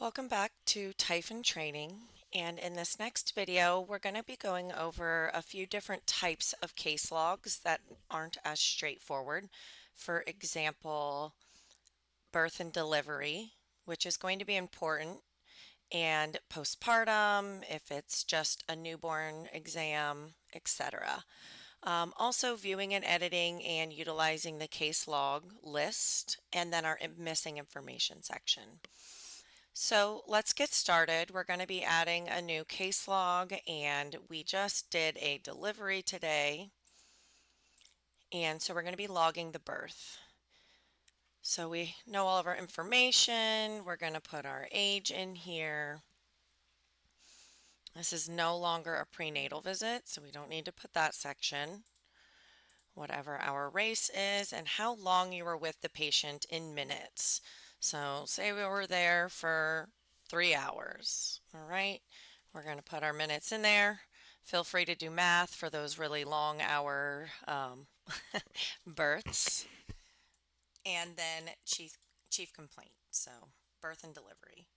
Welcome back to Typhon training, and in this next video we're going to be going over a few different types of case logs that aren't as straightforward. For example, birth and delivery, which is going to be important, and postpartum, if it's just a newborn exam, etc. Also viewing and editing and utilizing the case log list, and then our missing information section. So let's get started. We're going to be adding a new case log, and we just did a delivery today. And so we're going to be logging the birth. So we know all of our information. We're going to put our age in here. This is no longer a prenatal visit, so we don't need to put that section. Whatever our race is and how long you were with the patient in minutes. So say we were there for 3 hours. All right, we're going to put our minutes in there. Feel free to do math for those really long hour births. And then chief complaint, so birth and delivery.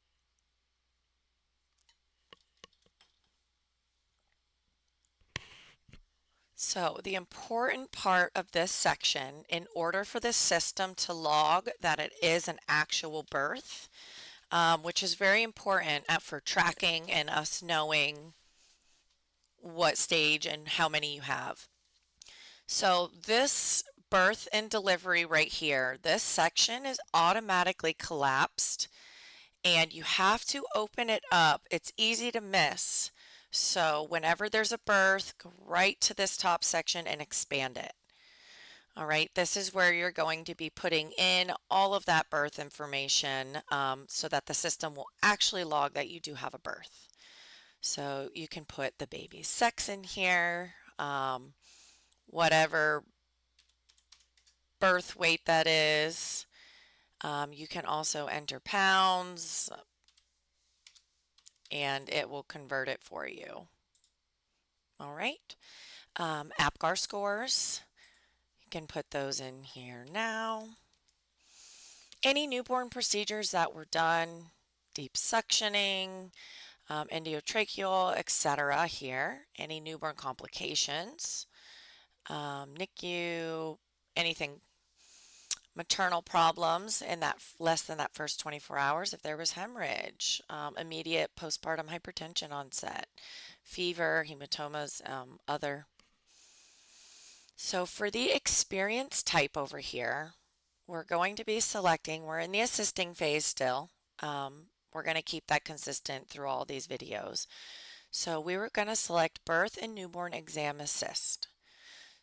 So the important part of this section, in order for the system to log that it is an actual birth, which is very important for tracking and us knowing what stage and how many you have. So this birth and delivery right here, this section is automatically collapsed and you have to open it up. It's easy to miss. So whenever there's a birth, go right to this top section and expand it. All right, this is where you're going to be putting in all of that birth information so that the system will actually log that you do have a birth. So you can put the baby's sex in here, whatever birth weight that is. You can also enter pounds and it will convert it for you. All right, APGAR scores. You can put those in here now. Any newborn procedures that were done, deep suctioning, endotracheal, etc. here. Any newborn complications, NICU, anything, maternal problems in that less than that first 24 hours. If there was hemorrhage, immediate postpartum hypertension onset, fever, hematomas, other. So for the experience type over here, we're going to be selecting, we're in the assisting phase still. We're going to keep that consistent through all these videos. So we were going to select birth and newborn exam assist.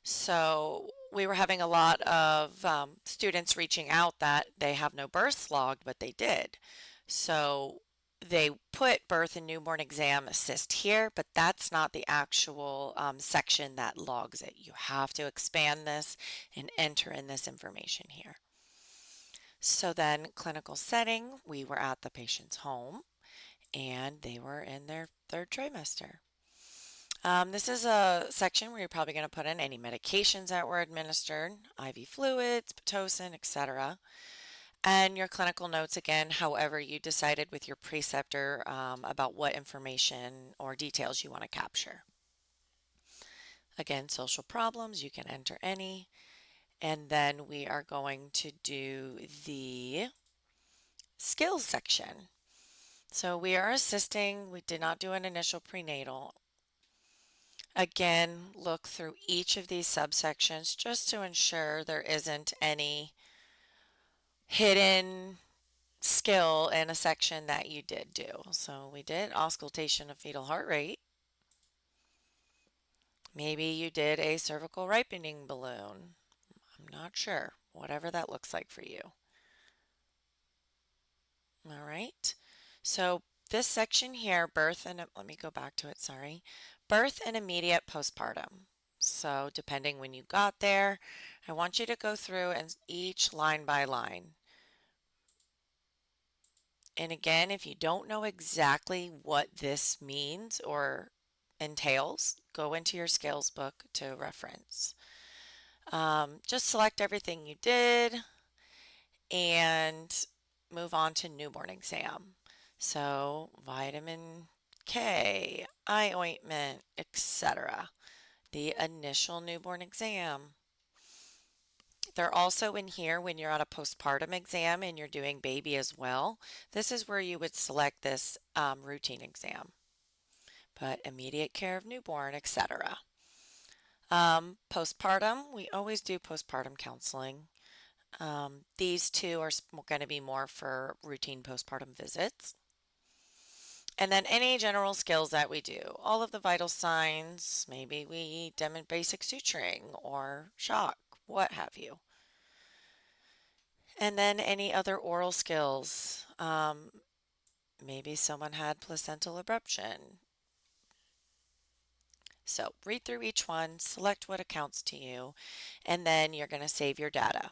So we were having a lot of students reaching out that they have no births logged, but they did. So they put birth and newborn exam assist here, but that's not the actual section that logs it. You have to expand this and enter in this information here. So then clinical setting, we were at the patient's home and they were in their third trimester. This is a section where you're probably going to put in any medications that were administered, IV fluids, Pitocin, etc. And your clinical notes again, however you decided with your preceptor about what information or details you want to capture. Again, social problems, you can enter any. And then we are going to do the skills section. So we are assisting, we did not do an initial prenatal. Again, look through each of these subsections just to ensure there isn't any hidden skill in a section that you did do. So we did auscultation of fetal heart rate. Maybe you did a cervical ripening balloon. I'm not sure. Whatever that looks like for you. All right. So this section here, birth and, let me go back to it, sorry. Birth and immediate postpartum. So depending when you got there, I want you to go through and each line by line. And again, if you don't know exactly what this means or entails, go into your scales book to reference. Just select everything you did and move on to newborn exam. So, vitamin K, eye ointment, etc. The initial newborn exam. They're also in here when you're on a postpartum exam and you're doing baby as well. This is where you would select this routine exam. But immediate care of newborn, etc. Postpartum, we always do postpartum counseling. These two are going to be more for routine postpartum visits. And then any general skills that we do, all of the vital signs, maybe we demonstrate basic suturing or shock, what have you. And then any other oral skills, maybe someone had placental abruption. So read through each one, select what accounts to you, and then you're going to save your data.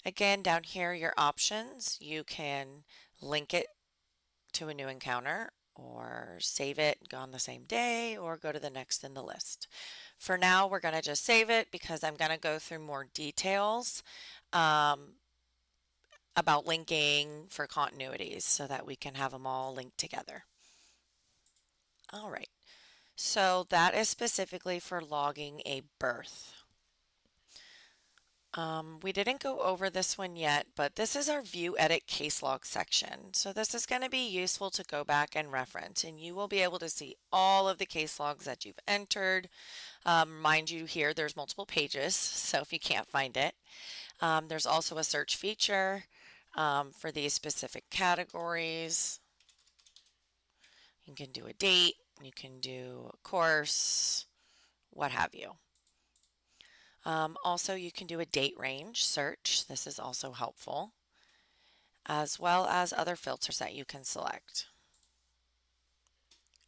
Again, down here, your options, you can link it to a new encounter or save it, go on the same day, or go to the next in the list. For now, we're going to just save it because I'm going to go through more details about linking for continuities so that we can have them all linked together. All right, so that is specifically for logging a birth. We didn't go over this one yet, but this is our view edit case log section. So this is going to be useful to go back and reference, and you will be able to see all of the case logs that you've entered. Mind you, here there's multiple pages, so if you can't find it. There's also a search feature for these specific categories. You can do a date, you can do a course, what have you. Also, you can do a date range search. This is also helpful, as well as other filters that you can select.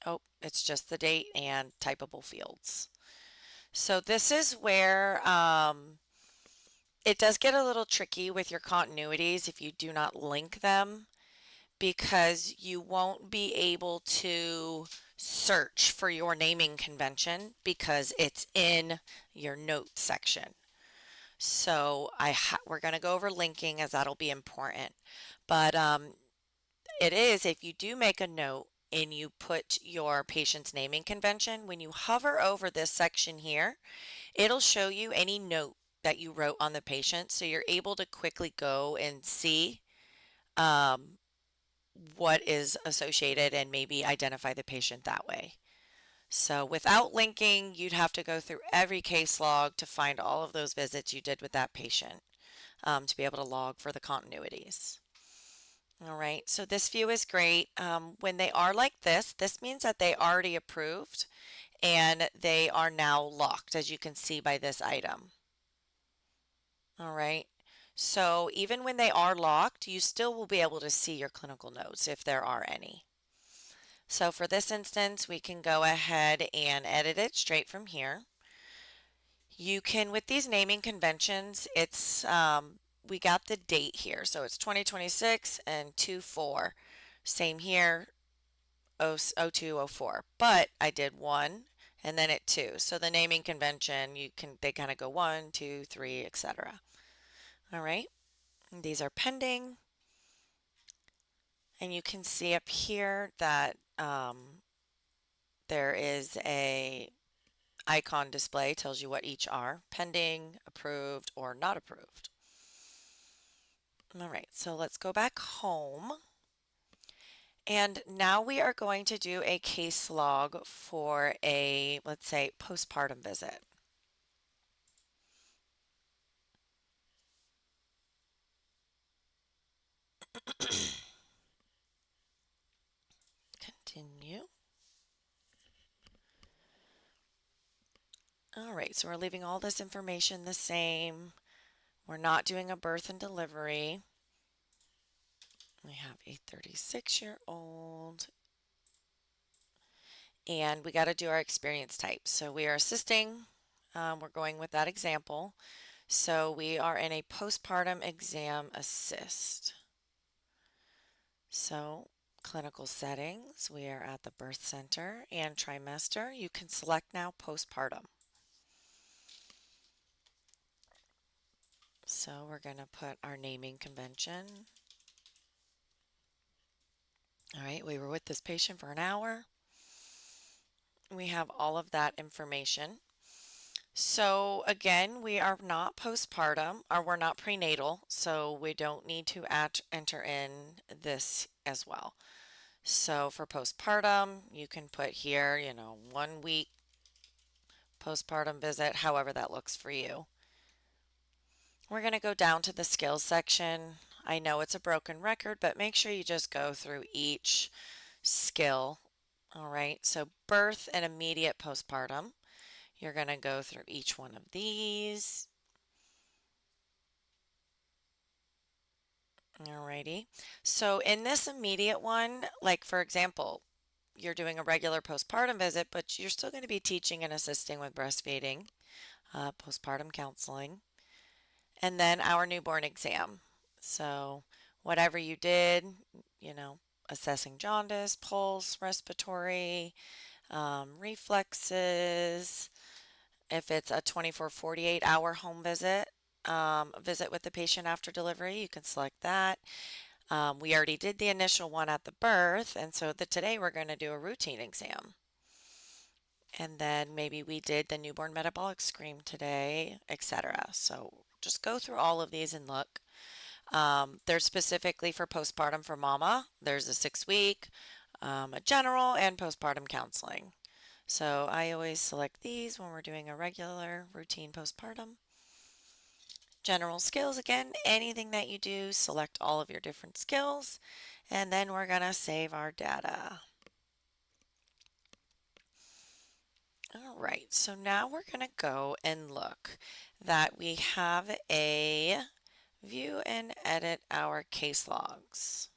Oh, it's just the date and typable fields. So this is where it does get a little tricky with your continuities if you do not link them, because you won't be able to search for your naming convention because it's in your notes section. So we're going to go over linking as that'll be important. But it is, if you do make a note and you put your patient's naming convention, when you hover over this section here, it'll show you any note that you wrote on the patient. So you're able to quickly go and see what is associated and maybe identify the patient that way. So without linking, you'd have to go through every case log to find all of those visits you did with that patient to be able to log for the continuities. All right, so this view is great. When they are like this means that they already approved and they are now locked, as you can see by this item. All right, so even when they are locked, you still will be able to see your clinical notes if there are any. So for this instance, we can go ahead and edit it straight from here. You can, with these naming conventions, it's we got the date here, so it's 2026 and 24. Same here, 0204. But I did 1 and then at 2. So the naming convention, they kind of go 1, 2, 3, etc. All right, and these are pending, and you can see up here that there is a icon display, tells you what each are: pending, approved, or not approved. All right, so let's go back home. And now we are going to do a case log for a, let's say, postpartum visit. Continue. All right, so we're leaving all this information the same. We're not doing a birth and delivery. We have a 36-year-old. And we got to do our experience type. So we are assisting. We're going with that example. So we are in a postpartum exam assist. So clinical settings, we are at the birth center and trimester. You can select now postpartum. So we're going to put our naming convention. All right, we were with this patient for an hour. We have all of that information. So again, we are not postpartum or we're not prenatal, so we don't need to enter in this as well. So for postpartum, you can put here, 1 week postpartum visit, however that looks for you. We're going to go down to the skills section. I know it's a broken record, but make sure you just go through each skill. All right, so birth and immediate postpartum. You're going to go through each one of these. Alrighty. So in this immediate one, like for example, you're doing a regular postpartum visit, but you're still going to be teaching and assisting with breastfeeding, postpartum counseling, and then our newborn exam. So whatever you did, you know, assessing jaundice, pulse, respiratory, reflexes. If it's a 24, 48-hour home visit, visit with the patient after delivery, you can select that. We already did the initial one at the birth, and so today we're going to do a routine exam. And then maybe we did the newborn metabolic screen today, etc. So just go through all of these and look. They're specifically for postpartum for mama. There's a 6 week, a general, and postpartum counseling. So I always select these when we're doing a regular routine postpartum. General skills again, anything that you do, select all of your different skills, and then we're going to save our data. All right, so now we're going to go and look that we have a view and edit our case logs.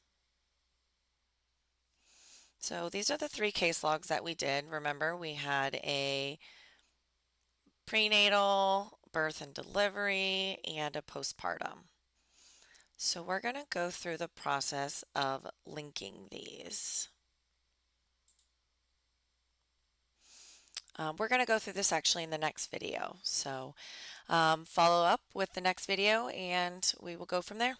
So these are the 3 case logs that we did. Remember, we had a prenatal, birth and delivery, and a postpartum. So we're going to go through the process of linking these. We're going to go through this actually in the next video. So follow up with the next video and we will go from there.